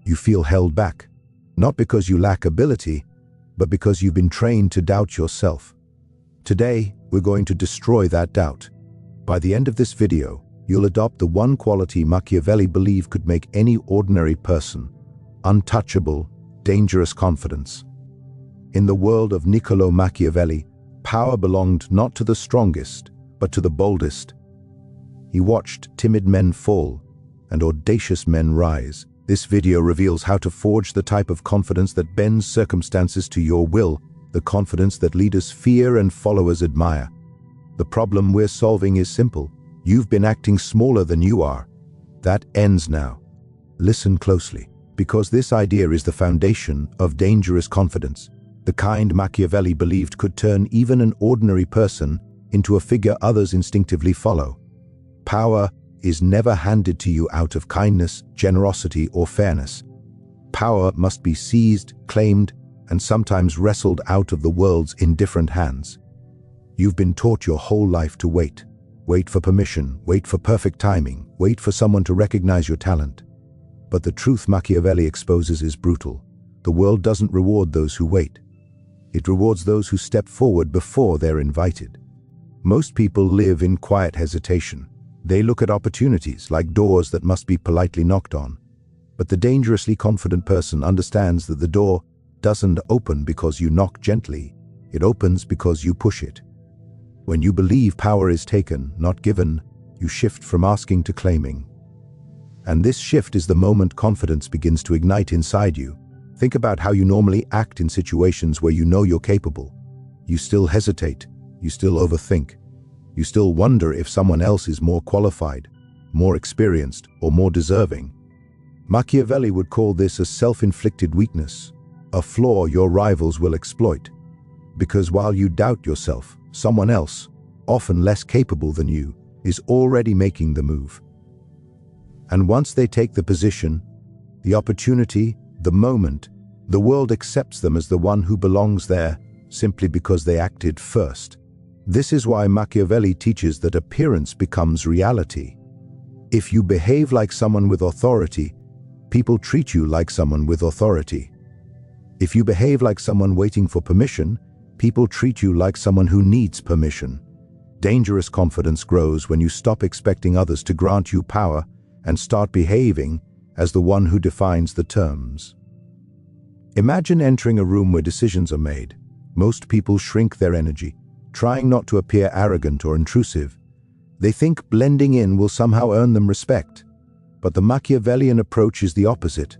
You feel held back, not because you lack ability, but because you've been trained to doubt yourself. Today, we're going to destroy that doubt. By the end of this video, you'll adopt the one quality Machiavelli believed could make any ordinary person untouchable, dangerous confidence. In the world of Niccolò Machiavelli, power belonged not to the strongest, but to the boldest. He watched timid men fall and audacious men rise. This video reveals how to forge the type of confidence that bends circumstances to your will, the confidence that leaders fear and followers admire. The problem we're solving is simple. You've been acting smaller than you are. That ends now. Listen closely, because this idea is the foundation of dangerous confidence, the kind Machiavelli believed could turn even an ordinary person into a figure others instinctively follow. Power is never handed to you out of kindness, generosity, or fairness. Power must be seized, claimed, and sometimes wrestled out of the world's indifferent hands. You've been taught your whole life to wait. Wait for permission, wait for perfect timing, wait for someone to recognize your talent. But the truth Machiavelli exposes is brutal. The world doesn't reward those who wait. It rewards those who step forward before they're invited. Most people live in quiet hesitation. They look at opportunities like doors that must be politely knocked on. But the dangerously confident person understands that the door doesn't open because you knock gently. It opens because you push it. When you believe power is taken, not given, you shift from asking to claiming. And this shift is the moment confidence begins to ignite inside you. Think about how you normally act in situations where you know you're capable. You still hesitate, you still overthink. You still wonder if someone else is more qualified, more experienced, or more deserving. Machiavelli would call this a self-inflicted weakness, a flaw your rivals will exploit. Because while you doubt yourself, someone else, often less capable than you, is already making the move. And once they take the position, the opportunity, the moment, the world accepts them as the one who belongs there simply because they acted first. This is why Machiavelli teaches that appearance becomes reality. If you behave like someone with authority, people treat you like someone with authority. If you behave like someone waiting for permission, people treat you like someone who needs permission. Dangerous confidence grows when you stop expecting others to grant you power and start behaving as the one who defines the terms. Imagine entering a room where decisions are made. Most people shrink their energy, trying not to appear arrogant or intrusive. They think blending in will somehow earn them respect. But the Machiavellian approach is the opposite.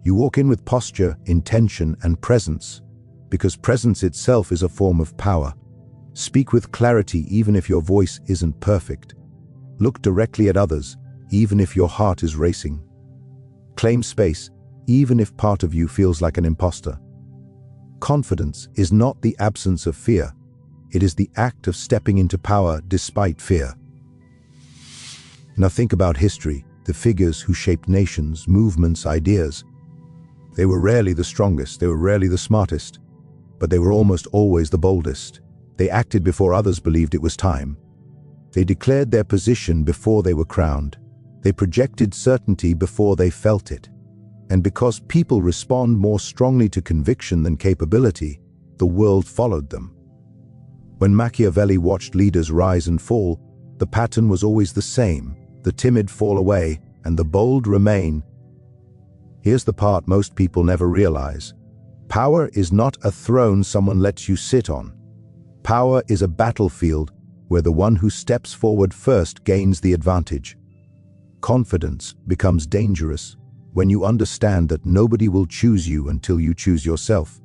You walk in with posture, intention, and presence, because presence itself is a form of power. Speak with clarity even if your voice isn't perfect. Look directly at others, even if your heart is racing. Claim space, even if part of you feels like an imposter. Confidence is not the absence of fear. It is the act of stepping into power despite fear. Now think about history, the figures who shaped nations, movements, ideas. They were rarely the strongest, they were rarely the smartest, but they were almost always the boldest. They acted before others believed it was time. They declared their position before they were crowned. They projected certainty before they felt it. And because people respond more strongly to conviction than capability, the world followed them. When Machiavelli watched leaders rise and fall, the pattern was always the same. The timid fall away, and the bold remain. Here's the part most people never realize. Power is not a throne someone lets you sit on. Power is a battlefield where the one who steps forward first gains the advantage. Confidence becomes dangerous when you understand that nobody will choose you until you choose yourself.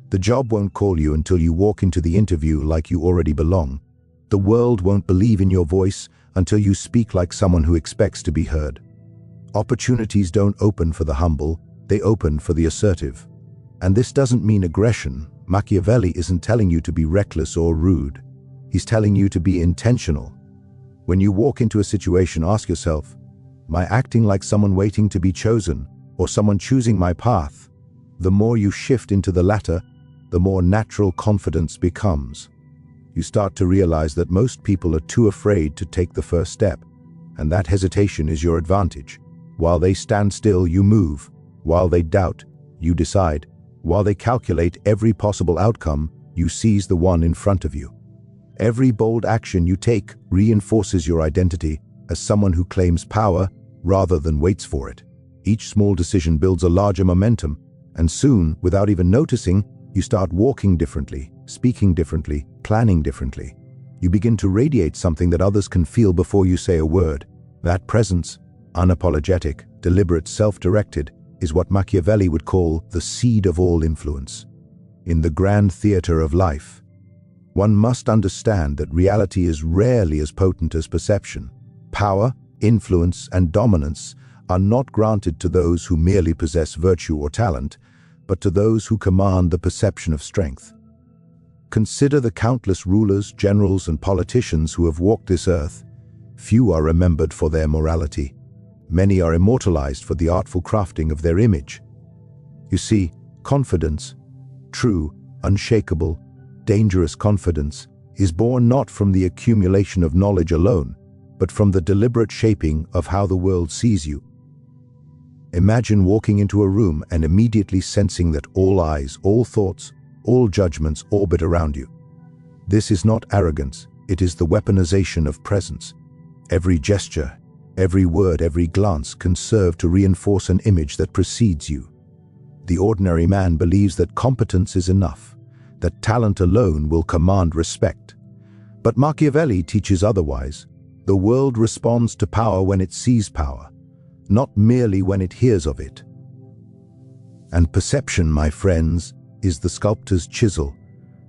The job won't call you until you walk into the interview like you already belong. The world won't believe in your voice until you speak like someone who expects to be heard. Opportunities don't open for the humble, they open for the assertive. And this doesn't mean aggression. Machiavelli isn't telling you to be reckless or rude. He's telling you to be intentional. When you walk into a situation, ask yourself, am I acting like someone waiting to be chosen or someone choosing my path? The more you shift into the latter, the more natural confidence becomes. You start to realize that most people are too afraid to take the first step, and that hesitation is your advantage. While they stand still, you move. While they doubt, you decide. While they calculate every possible outcome, you seize the one in front of you. Every bold action you take reinforces your identity as someone who claims power rather than waits for it. Each small decision builds a larger momentum, and soon, without even noticing, you start walking differently, speaking differently, planning differently. You begin to radiate something that others can feel before you say a word. That presence, unapologetic, deliberate, self-directed, is what Machiavelli would call the seed of all influence. In the grand theater of life, one must understand that reality is rarely as potent as perception. Power, influence, and dominance are not granted to those who merely possess virtue or talent, but to those who command the perception of strength. Consider the countless rulers, generals, and politicians who have walked this earth. Few are remembered for their morality. Many are immortalized for the artful crafting of their image. You see, confidence, true, unshakable, dangerous confidence, is born not from the accumulation of knowledge alone, but from the deliberate shaping of how the world sees you. Imagine walking into a room and immediately sensing that all eyes, all thoughts, all judgments orbit around you. This is not arrogance, it is the weaponization of presence. Every gesture, every word, every glance can serve to reinforce an image that precedes you. The ordinary man believes that competence is enough, that talent alone will command respect. But Machiavelli teaches otherwise. The world responds to power when it sees power, not merely when it hears of it. And perception, my friends, is the sculptor's chisel.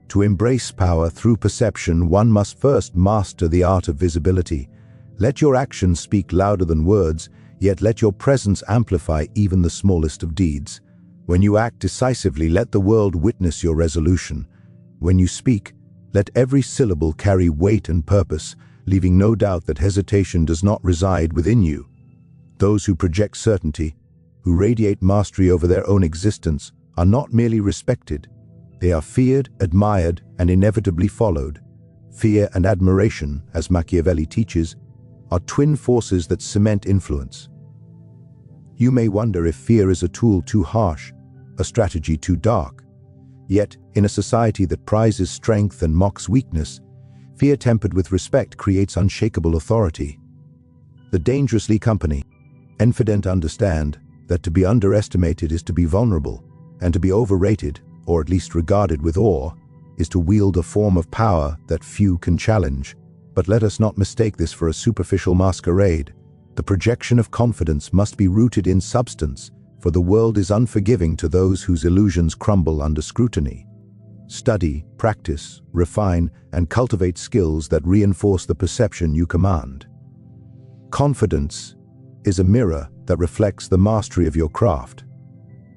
To embrace power through perception, one must first master the art of visibility. Let your actions speak louder than words, yet let your presence amplify even the smallest of deeds. When you act decisively, let the world witness your resolution. When you speak, let every syllable carry weight and purpose, leaving no doubt that hesitation does not reside within you. Those who project certainty, who radiate mastery over their own existence, are not merely respected. They are feared, admired, and inevitably followed. Fear and admiration, as Machiavelli teaches, are twin forces that cement influence. You may wonder if fear is a tool too harsh, a strategy too dark. Yet, in a society that prizes strength and mocks weakness, fear tempered with respect creates unshakable authority. The dangerously confident understand that to be underestimated is to be vulnerable, and to be overrated, or at least regarded with awe, is to wield a form of power that few can challenge. But let us not mistake this for a superficial masquerade. The projection of confidence must be rooted in substance, for the world is unforgiving to those whose illusions crumble under scrutiny. Study, practice, refine, and cultivate skills that reinforce the perception you command. Confidence is a mirror that reflects the mastery of your craft.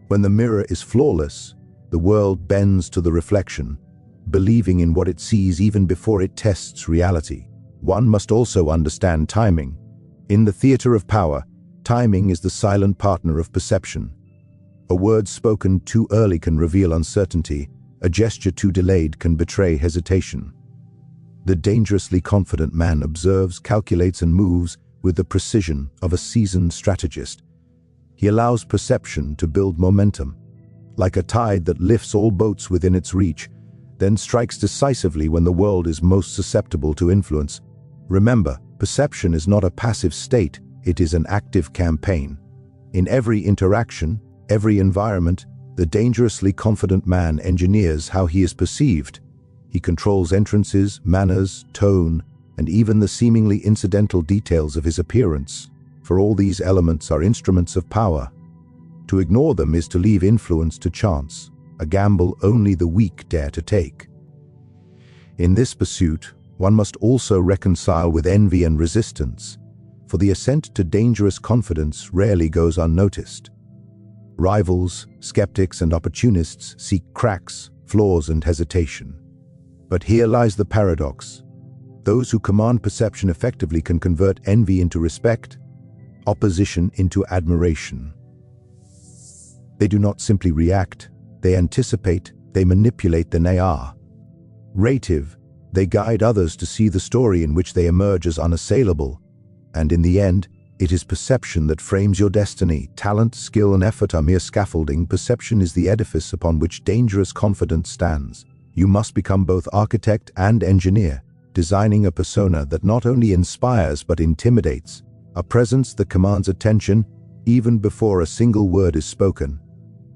When the mirror is flawless, the world bends to the reflection, believing in what it sees even before it tests reality. One must also understand timing. In the theater of power, timing is the silent partner of perception. A word spoken too early can reveal uncertainty. A gesture too delayed can betray hesitation. The dangerously confident man observes, calculates, and moves with the precision of a seasoned strategist. He allows perception to build momentum, like a tide that lifts all boats within its reach, then strikes decisively when the world is most susceptible to influence. Remember, perception is not a passive state, it is an active campaign. In every interaction, every environment, the dangerously confident man engineers how he is perceived. He controls entrances, manners, tone, and even the seemingly incidental details of his appearance, for all these elements are instruments of power. To ignore them is to leave influence to chance, a gamble only the weak dare to take. In this pursuit, one must also reconcile with envy and resistance, for the ascent to dangerous confidence rarely goes unnoticed. Rivals, skeptics, and opportunists seek cracks, flaws, and hesitation. But here lies the paradox. Those who command perception effectively can convert envy into respect, opposition into admiration. They do not simply react, they anticipate, they manipulate, then they are. Rative, they guide others to see the story in which they emerge as unassailable, and in the end, It is perception that frames your destiny. Talent, skill, and effort are mere scaffolding. Perception is the edifice upon which dangerous confidence stands. You must become both architect and engineer, designing a persona that not only inspires but intimidates, a presence that commands attention even before a single word is spoken.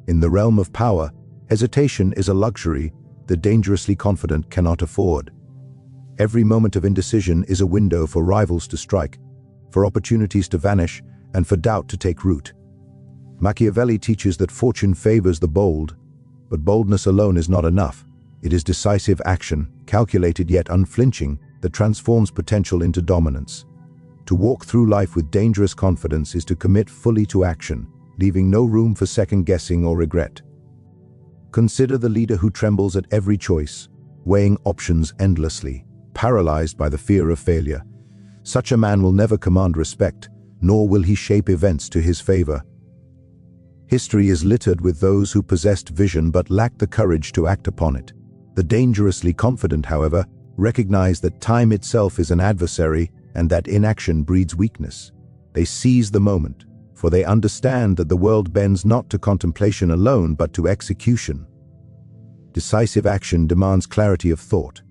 In the realm of power, hesitation is a luxury the dangerously confident cannot afford. Every moment of indecision is a window for rivals to strike, for opportunities to vanish, and for doubt to take root. Machiavelli teaches that fortune favors the bold, but boldness alone is not enough. It is decisive action, calculated yet unflinching, that transforms potential into dominance. To walk through life with dangerous confidence is to commit fully to action, leaving no room for second-guessing or regret. Consider the leader who trembles at every choice, weighing options endlessly, paralyzed by the fear of failure. Such a man will never command respect, nor will he shape events to his favor. History is littered with those who possessed vision but lacked the courage to act upon it. The dangerously confident, however, recognize that time itself is an adversary and that inaction breeds weakness. They seize the moment, for they understand that the world bends not to contemplation alone but to execution. Decisive action demands clarity of thought.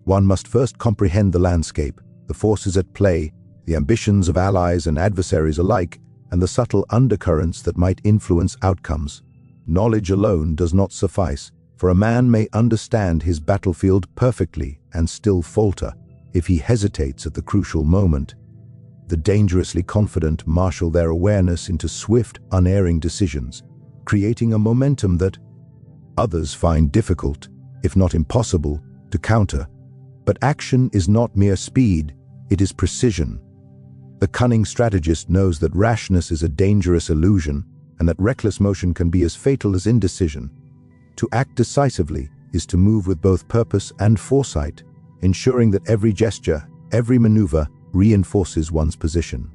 One must first comprehend the landscape, the forces at play, the ambitions of allies and adversaries alike, and the subtle undercurrents that might influence outcomes. Knowledge alone does not suffice, for a man may understand his battlefield perfectly and still falter if he hesitates at the crucial moment. The dangerously confident marshal their awareness into swift, unerring decisions, creating a momentum that others find difficult, if not impossible, to counter. But action is not mere speed, it is precision. The cunning strategist knows that rashness is a dangerous illusion and that reckless motion can be as fatal as indecision. To act decisively is to move with both purpose and foresight, ensuring that every gesture, every maneuver, reinforces one's position.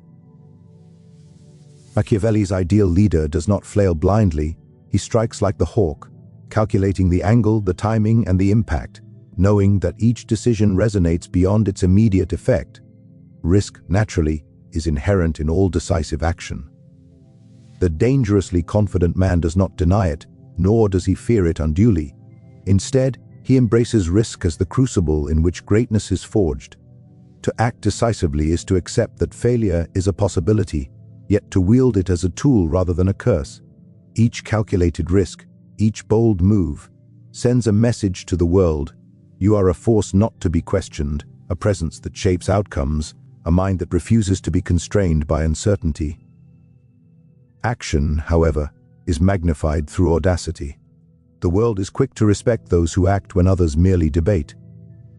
Machiavelli's ideal leader does not flail blindly, he strikes like the hawk, calculating the angle, the timing, and the impact, knowing that each decision resonates beyond its immediate effect. Risk, naturally, is inherent in all decisive action. The dangerously confident man does not deny it, nor does he fear it unduly. Instead, he embraces risk as the crucible in which greatness is forged. To act decisively is to accept that failure is a possibility, yet to wield it as a tool rather than a curse. Each calculated risk, each bold move, sends a message to the world. You are a force not to be questioned, a presence that shapes outcomes, a mind that refuses to be constrained by uncertainty. Action, however, is magnified through audacity. The world is quick to respect those who act when others merely debate.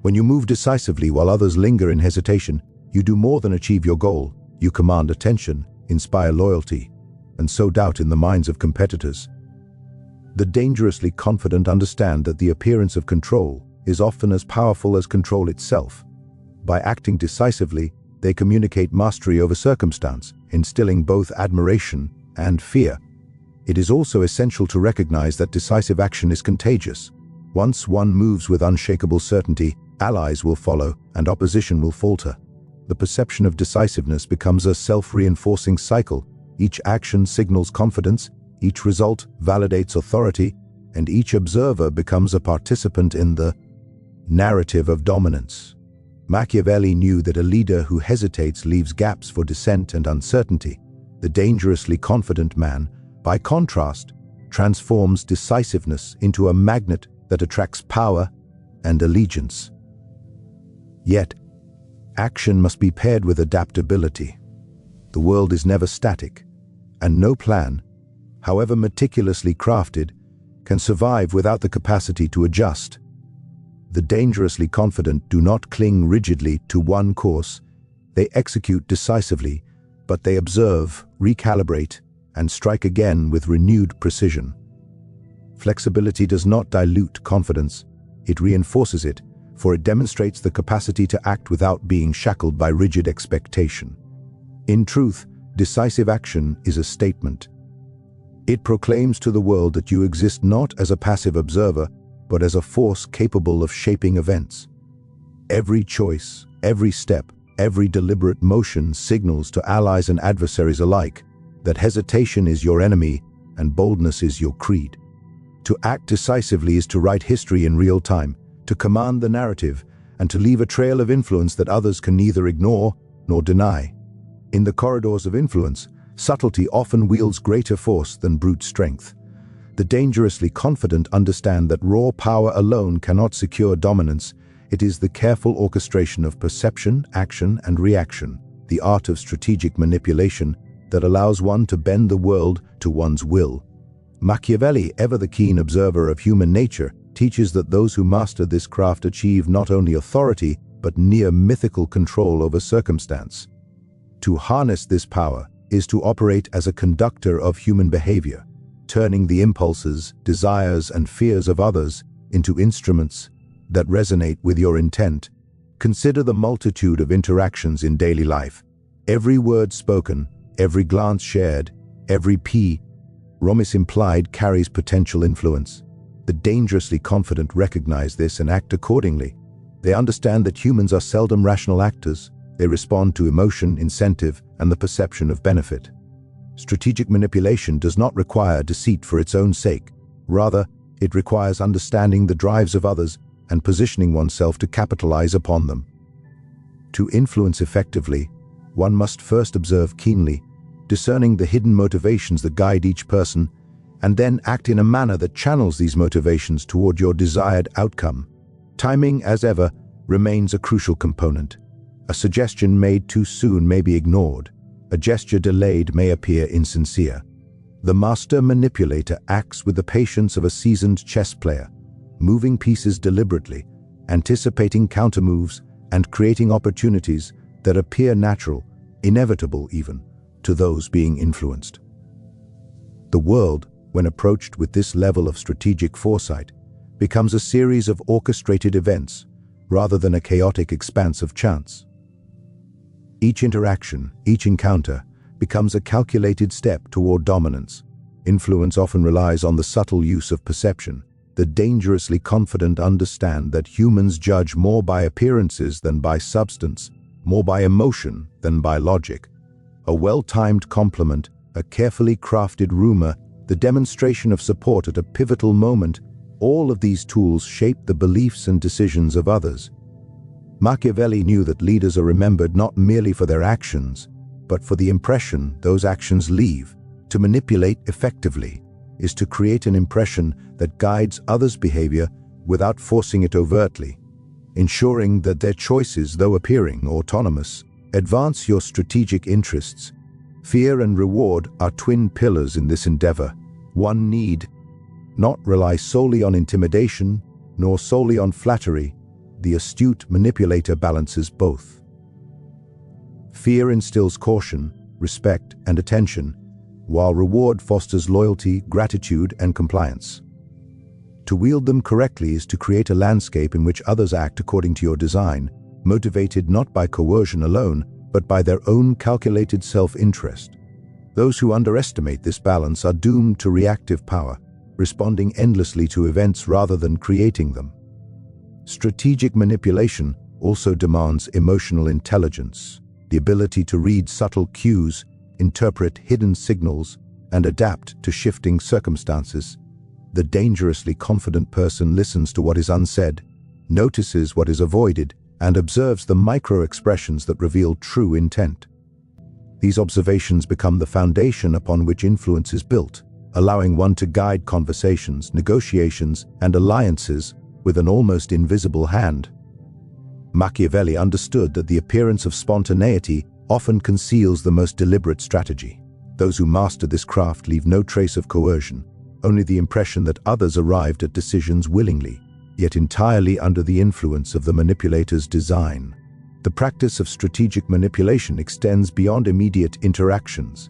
When you move decisively while others linger in hesitation, you do more than achieve your goal. You command attention, inspire loyalty, and sow doubt in the minds of competitors. The dangerously confident understand that the appearance of control is often as powerful as control itself. By acting decisively, they communicate mastery over circumstance, instilling both admiration and fear. It is also essential to recognize that decisive action is contagious. Once one moves with unshakable certainty, allies will follow and opposition will falter. The perception of decisiveness becomes a self-reinforcing cycle. Each action signals confidence, each result validates authority, and each observer becomes a participant in the narrative of dominance. Machiavelli knew that a leader who hesitates leaves gaps for dissent and uncertainty. The dangerously confident man, by contrast, transforms decisiveness into a magnet that attracts power and allegiance. Yet, action must be paired with adaptability. The world is never static, and no plan, however meticulously crafted, can survive without the capacity to adjust. The dangerously confident do not cling rigidly to one course. They execute decisively, but they observe, recalibrate, and strike again with renewed precision. Flexibility does not dilute confidence, it reinforces it, for it demonstrates the capacity to act without being shackled by rigid expectation. In truth, decisive action is a statement. It proclaims to the world that you exist not as a passive observer, but as a force capable of shaping events. Every choice, every step, Every deliberate motion signals to allies and adversaries alike that hesitation is your enemy and boldness is your creed. To act decisively is to write history in real time, to command the narrative, and to leave a trail of influence that others can neither ignore nor deny. In the corridors of influence, subtlety often wields greater force than brute strength. The dangerously confident understand that raw power alone cannot secure dominance. It is the careful orchestration of perception, action, and reaction, the art of strategic manipulation, that allows one to bend the world to one's will. Machiavelli, ever the keen observer of human nature, teaches that those who master this craft achieve not only authority, but near mythical control over circumstance. To harness this power is to operate as a conductor of human behavior, turning the impulses, desires, and fears of others into instruments that resonate with your intent. Consider the multitude of interactions in daily life. Every word spoken, every glance shared, every promise implied carries potential influence. The dangerously confident recognize this and act accordingly. They understand that humans are seldom rational actors. They respond to emotion, incentive, and the perception of benefit. Strategic manipulation does not require deceit for its own sake. Rather, it requires understanding the drives of others and positioning oneself to capitalize upon them. To influence effectively, one must first observe keenly, discerning the hidden motivations that guide each person, and then act in a manner that channels these motivations toward your desired outcome. Timing, as ever, remains a crucial component. A suggestion made too soon may be ignored. A gesture delayed may appear insincere. The master manipulator acts with the patience of a seasoned chess player, moving pieces deliberately, anticipating countermoves, and creating opportunities that appear natural, inevitable even, to those being influenced. The world, when approached with this level of strategic foresight, becomes a series of orchestrated events, rather than a chaotic expanse of chance. Each interaction, each encounter, becomes a calculated step toward dominance. Influence often relies on the subtle use of perception. The dangerously confident understand that humans judge more by appearances than by substance, more by emotion than by logic. A well-timed compliment, a carefully crafted rumor, the demonstration of support at a pivotal moment, all of these tools shape the beliefs and decisions of others. Machiavelli knew that leaders are remembered not merely for their actions, but for the impression those actions leave. To manipulate effectively is to create an impression that guides others' behavior without forcing it overtly, ensuring that their choices, though appearing autonomous, advance your strategic interests. Fear and reward are twin pillars in this endeavor. One need not rely solely on intimidation, nor solely on flattery. The astute manipulator balances both. Fear instills caution, respect, and attention, while reward fosters loyalty, gratitude, and compliance. To wield them correctly is to create a landscape in which others act according to your design, motivated not by coercion alone, but by their own calculated self-interest. Those who underestimate this balance are doomed to reactive power, responding endlessly to events rather than creating them. Strategic manipulation also demands emotional intelligence, the ability to read subtle cues, interpret hidden signals, and adapt to shifting circumstances. The dangerously confident person listens to what is unsaid, notices what is avoided, and observes the micro-expressions that reveal true intent. These observations become the foundation upon which influence is built, allowing one to guide conversations, negotiations, and alliances with an almost invisible hand. Machiavelli understood that the appearance of spontaneity often conceals the most deliberate strategy. Those who master this craft leave no trace of coercion, only the impression that others arrived at decisions willingly, yet entirely under the influence of the manipulator's design. The practice of strategic manipulation extends beyond immediate interactions.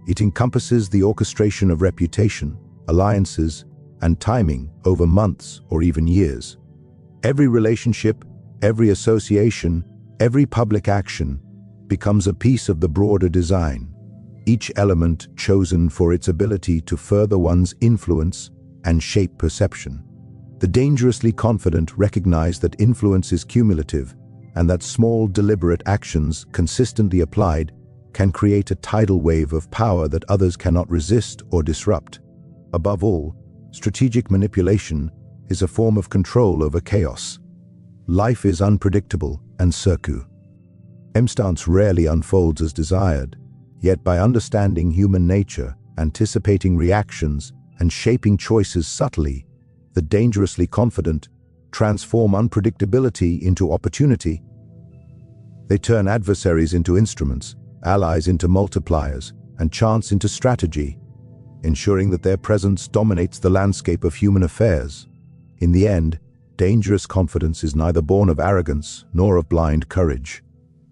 It encompasses the orchestration of reputation, alliances, and timing over months or even years. Every relationship, every association, every public action becomes a piece of the broader design, each element chosen for its ability to further one's influence and shape perception. The dangerously confident recognize that influence is cumulative, and that small, deliberate actions, consistently applied, can create a tidal wave of power that others cannot resist or disrupt. Above all, strategic manipulation is a form of control over chaos. Life is unpredictable and circumstance rarely unfolds as desired, yet by understanding human nature, anticipating reactions, and shaping choices subtly, the dangerously confident transform unpredictability into opportunity. They turn adversaries into instruments, allies into multipliers, and chance into strategy, ensuring that their presence dominates the landscape of human affairs. In the end, dangerous confidence is neither born of arrogance nor of blind courage.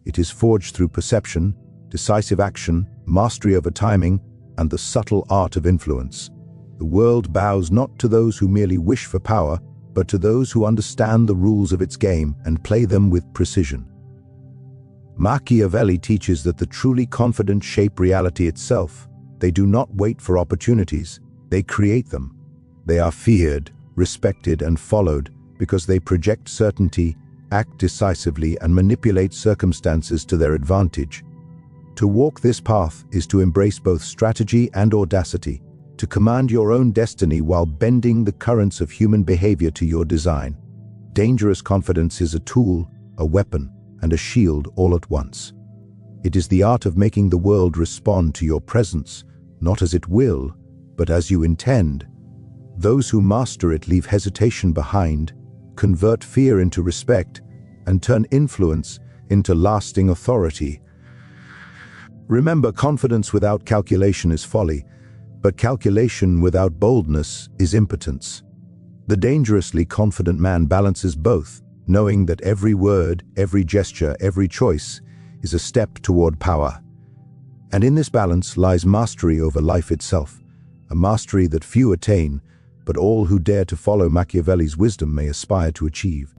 It is forged through perception, decisive action, mastery over timing, and the subtle art of influence. The world bows not to those who merely wish for power, but to those who understand the rules of its game and play them with precision. Machiavelli teaches that the truly confident shape reality itself. They do not wait for opportunities, they create them. They are feared, respected, and followed because they project certainty, act decisively, and manipulate circumstances to their advantage. To walk this path is to embrace both strategy and audacity, to command your own destiny while bending the currents of human behavior to your design. Dangerous confidence is a tool, a weapon, and a shield all at once. It is the art of making the world respond to your presence, not as it will, but as you intend. Those who master it leave hesitation behind, convert fear into respect, and turn influence into lasting authority. Remember, confidence without calculation is folly, but calculation without boldness is impotence. The dangerously confident man balances both, knowing that every word, every gesture, every choice is a step toward power. And in this balance lies mastery over life itself, a mastery that few attain, but all who dare to follow Machiavelli's wisdom may aspire to achieve.